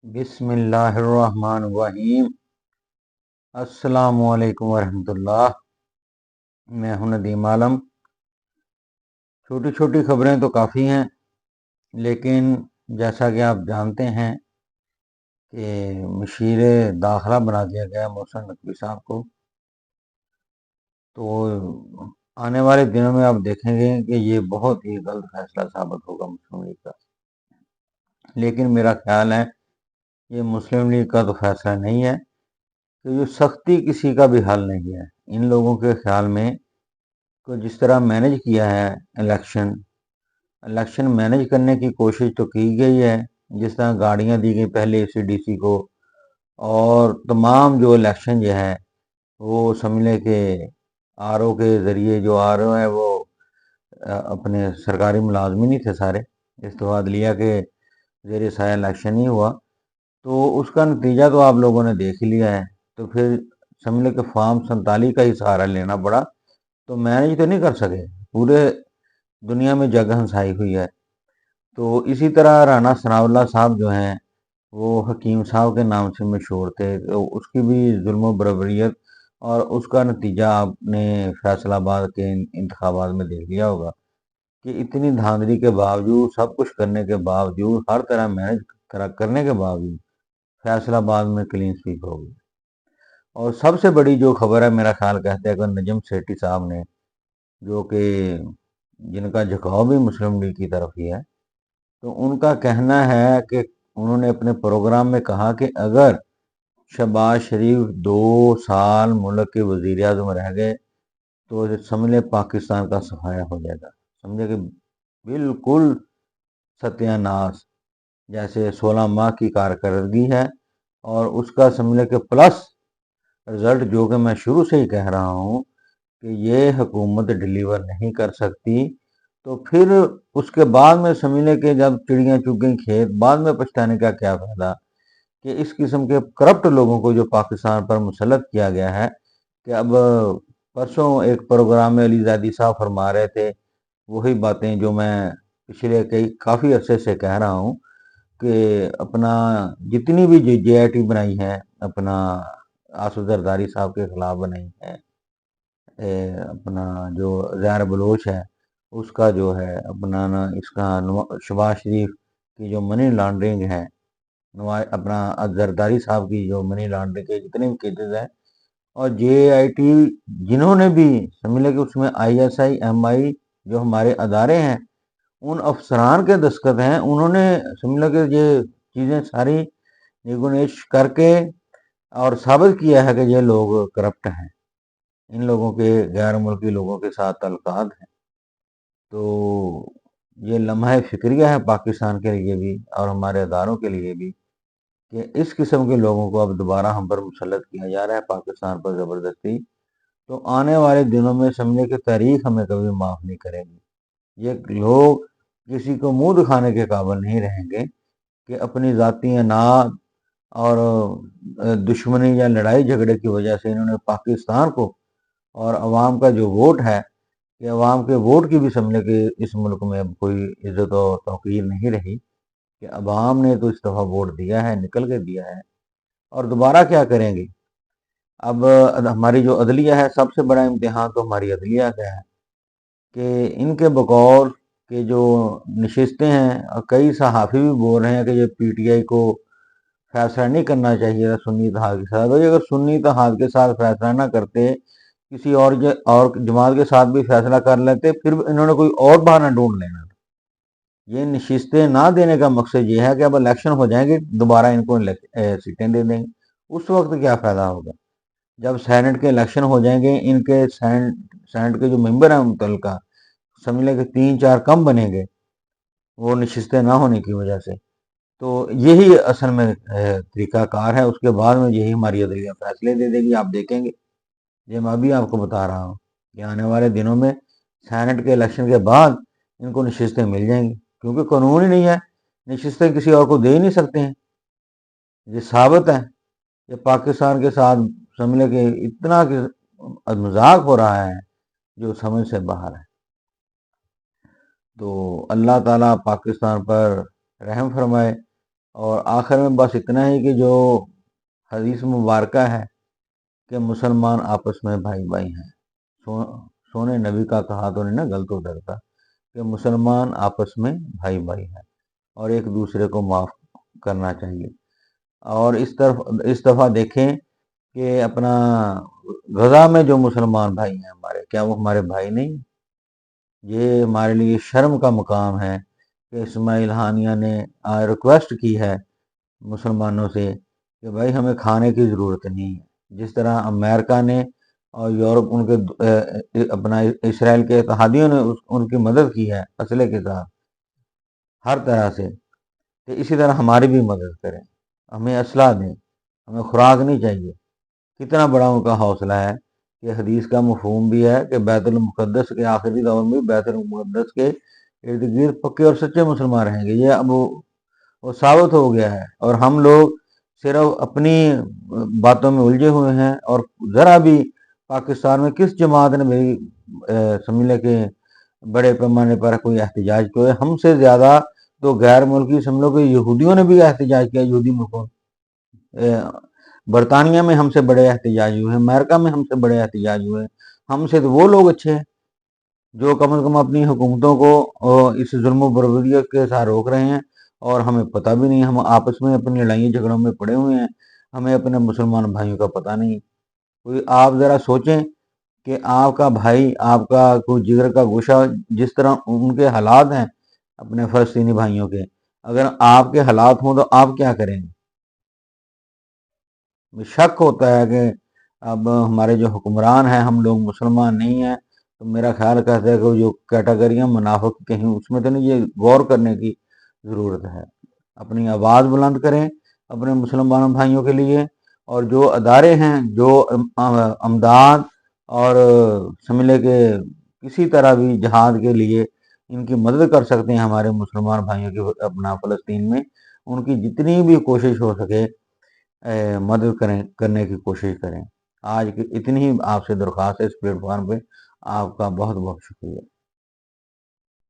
بسم اللہ الرحمن الرحیم۔ السلام علیکم ورحمۃ اللہ۔ میں ہوں ندیم عالم۔ چھوٹی چھوٹی خبریں تو کافی ہیں، لیکن جیسا کہ آپ جانتے ہیں کہ مشیر داخلہ بنا دیا گیا محسن نقوی صاحب کو، تو آنے والے دنوں میں آپ دیکھیں گے کہ یہ بہت ہی غلط فیصلہ ثابت ہوگا مسلم لیگ کا۔ لیکن میرا خیال ہے یہ مسلم لیگ کا تو فیصلہ نہیں ہے، کہ جو سختی کسی کا بھی حل نہیں ہے۔ ان لوگوں کے خیال میں کو جس طرح مینج کیا ہے الیکشن مینج کرنے کی کوشش تو کی گئی ہے، جس طرح گاڑیاں دی گئی پہلے سی ڈی سی کو، اور تمام جو الیکشن جو ہے وہ سمجھ لیں کہ آر او کے ذریعے، جو آر او ہے وہ اپنے سرکاری ملازمین ہی تھے سارے، استفاد لیا کہ زیر سایہ الیکشن ہی ہوا، تو اس کا نتیجہ تو آپ لوگوں نے دیکھ ہی لیا ہے۔ تو پھر سمجھ لیں کہ فارم 47 کا ہی سہارا لینا پڑا، تو مینج تو نہیں کر سکے، پورے دنیا میں جگ ہنسائی ہوئی ہے۔ تو اسی طرح رانا ثناء اللہ صاحب جو ہیں وہ حکیم صاحب کے نام سے مشہور تھے، تو اس کی بھی ظلم و بربریت، اور اس کا نتیجہ آپ نے فیصل آباد کے انتخابات میں دیکھ لیا ہوگا کہ اتنی دھاندلی کے باوجود، سب کچھ کرنے کے باوجود، ہر طرح مینج کرنے کے باوجود فیصل آباد میں کلین سویپ ہو گئی۔ اور سب سے بڑی جو خبر ہے، میرا خیال کہتے ہیں کہ نجم سیٹھی صاحب نے، جو کہ جن کا جھکاؤ بھی مسلم لیگ کی طرف ہی ہے، تو ان کا کہنا ہے کہ انہوں نے اپنے پروگرام میں کہا کہ اگر شہباز شریف 2 سال ملک کے وزیر اعظم رہ گئے تو سمجھ لیں پاکستان کا صفایا ہو جائے گا۔ سمجھے کہ بالکل ستیہ ناش، جیسے 16 ماہ کی کارکردگی ہے، اور اس کا سمجھ لیں کہ پلس رزلٹ، جو کہ میں شروع سے ہی کہہ رہا ہوں کہ یہ حکومت ڈیلیور نہیں کر سکتی، تو پھر اس کے بعد میں سمجھ لیں کہ جب چڑیاں چگ گئیں کھیت، بعد میں پچھتانے کا کیا فائدہ، کہ اس قسم کے کرپٹ لوگوں کو جو پاکستان پر مسلط کیا گیا ہے، کہ اب پرسوں ایک پروگرام میں علی زیدی صاحب فرما رہے تھے وہی باتیں جو میں پچھلے کافی عرصے سے کہہ رہا ہوں، کہ اپنا جتنی بھی جے آئی ٹی بنائی ہے، اپنا آصف زرداری صاحب کے خلاف بنائی ہے، اپنا جو زہر بلوچ ہے اس کا جو ہے اپنا اس کا شہباز شریف کی جو منی لانڈرنگ ہے، اپنا زرداری صاحب کی جو منی لانڈرنگ کے جتنے بھی کیسز ہیں، اور جے آئی ٹی جنہوں نے بھی سمجھ لیں کہ اس میں آئی ایس آئی ایم آئی جو ہمارے ادارے ہیں، ان افسران کے دستخط ہیں، انہوں نے سمجھ لیں کہ یہ چیزیں ساری نیگونیش کر کے اور ثابت کیا ہے کہ یہ لوگ کرپٹ ہیں، ان لوگوں کے غیر ملکی لوگوں کے ساتھ تعلقات ہیں۔ تو یہ لمحہ فکریہ ہے پاکستان کے لیے بھی اور ہمارے اداروں کے لیے بھی، کہ اس قسم کے لوگوں کو اب دوبارہ ہم پر مسلط کیا جا رہا ہے پاکستان پر زبردستی۔ تو آنے والے دنوں میں سمجھے کہ تاریخ ہمیں کبھی معاف نہیں کرے گی۔ یہ لوگ کسی کو منہ دکھانے کے قابل نہیں رہیں گے، کہ اپنی ذاتی اناج اور دشمنی یا لڑائی جھگڑے کی وجہ سے انہوں نے پاکستان کو اور عوام کا جو ووٹ ہے، کہ عوام کے ووٹ کی بھی سمجھے کہ اس ملک میں اب کوئی عزت و توقیر نہیں رہی، کہ عوام نے تو اس دفعہ ووٹ دیا ہے، نکل کے دیا ہے، اور دوبارہ کیا کریں گے۔ اب ہماری جو عدلیہ ہے، سب سے بڑا امتحان تو ہماری عدلیہ کا ہے، کہ ان کے بقول کہ جو نشستیں ہیں، اور کئی صحافی بھی بول رہے ہیں کہ یہ پی ٹی آئی کو فیصلہ نہیں کرنا چاہیے تھا سنی اتحاد کے ساتھ۔ بھائی اگر سنی اتحاد کے ساتھ فیصلہ نہ کرتے، کسی اور جماعت کے ساتھ بھی فیصلہ کر لیتے، پھر انہوں نے کوئی اور بہانہ ڈھونڈ لینا تھا۔ یہ نشستیں نہ دینے کا مقصد یہ ہے کہ اب الیکشن ہو جائیں گے، دوبارہ ان کو سیٹیں دے دیں گے، اس وقت کیا فائدہ ہوگا؟ جب سینٹ کے الیکشن ہو جائیں گے، ان کے سینٹ کے جو ممبر ہیں متعلقہ، سمجھ لیں کہ 3-4 کم بنیں گے وہ نشستیں نہ ہونے کی وجہ سے۔ تو یہی اصل میں طریقہ کار ہے، اس کے بعد میں یہی ہماری عدلیہ فیصلے دے دے گی، آپ دیکھیں گے۔ یہ میں ابھی آپ کو بتا رہا ہوں کہ آنے والے دنوں میں سینٹ کے الیکشن کے بعد ان کو نشستیں مل جائیں گی، کیونکہ قانون ہی نہیں ہے، نشستیں کسی اور کو دے ہی نہیں سکتے ہیں۔ یہ ثابت ہے کہ پاکستان کے ساتھ سمجھ کہ اتنا کہ مذاق ہو رہا ہے جو سمجھ سے باہر ہے۔ تو اللہ تعالیٰ پاکستان پر رحم فرمائے، اور آخر میں بس اتنا ہی کہ جو حدیث مبارکہ ہے کہ مسلمان آپس میں بھائی بھائی ہیں، سونے نبی کا کہا تو نہیں نا غلط اترتا، کہ مسلمان آپس میں بھائی بھائی ہیں اور ایک دوسرے کو معاف کرنا چاہیے۔ اور اس دفعہ دیکھیں کہ اپنا غزہ میں جو مسلمان بھائی ہیں ہمارے، کیا وہ ہمارے بھائی نہیں؟ یہ ہمارے لیے شرم کا مقام ہے کہ اسماعیل ہانیہ نے ریکویسٹ کی ہے مسلمانوں سے کہ بھائی ہمیں کھانے کی ضرورت نہیں ہے، جس طرح امریکہ نے اور یورپ ان کے اپنا اسرائیل کے اتحادیوں نے ان کی مدد کی ہے اسلحے کے ساتھ ہر طرح سے، کہ اسی طرح ہماری بھی مدد کریں، ہمیں اسلحہ دیں، ہمیں خوراک نہیں چاہیے۔ کتنا بڑا ان کا حوصلہ ہے کہ حدیث کا مفہوم بھی ہے کہ بیت المقدس کے آخری دور میں بیت المقدس کے ارد گرد پکے اور سچے مسلمان رہیں گے۔ یہ اب وہ ثابت ہو گیا ہے، اور ہم لوگ صرف اپنی باتوں میں الجھے ہوئے ہیں، اور ذرا بھی پاکستان میں کس جماعت نے بھی سمجھ لے کہ بڑے پیمانے پر کوئی احتجاج کیا؟ ہم سے زیادہ تو غیر ملکی سمجھ لو کہ یہودیوں نے بھی احتجاج کیا، یہودی ملکوں، برطانیہ میں ہم سے بڑے احتجاج ہوئے ہیں، امریکہ میں ہم سے بڑے احتجاج ہوئے ہیں۔ ہم سے تو وہ لوگ اچھے ہیں جو کم از کم اپنی حکومتوں کو اس ظلم و بربریت کے ساتھ روک رہے ہیں، اور ہمیں پتہ بھی نہیں، ہم آپس میں اپنی لڑائیوں جھگڑوں میں پڑے ہوئے ہیں، ہمیں اپنے مسلمان بھائیوں کا پتہ نہیں۔ کوئی آپ ذرا سوچیں کہ آپ کا بھائی، آپ کا کوئی جگر کا گوشہ، جس طرح ان کے حالات ہیں اپنے فلسطینی بھائیوں کے، اگر آپ کے حالات ہوں تو آپ کیا کریں گے؟ شک ہوتا ہے کہ اب ہمارے جو حکمران ہیں، ہم لوگ مسلمان نہیں ہیں، تو میرا خیال کہتا ہے کہ جو کیٹیگریاں منافق کہیں اس میں تو نہیں، یہ غور کرنے کی ضرورت ہے۔ اپنی آواز بلند کریں اپنے مسلمان بھائیوں کے لیے، اور جو ادارے ہیں جو امداد اور سمجھ لے کہ کسی طرح بھی جہاد کے لیے ان کی مدد کر سکتے ہیں ہمارے مسلمان بھائیوں کی اپنا فلسطین میں، ان کی جتنی بھی کوشش ہو سکے مدد کرنے کی کوشش کریں۔ آج کی اتنی ہی آپ سے درخواست ہے اس پلیٹ فارم پہ۔ آپ کا بہت بہت شکریہ۔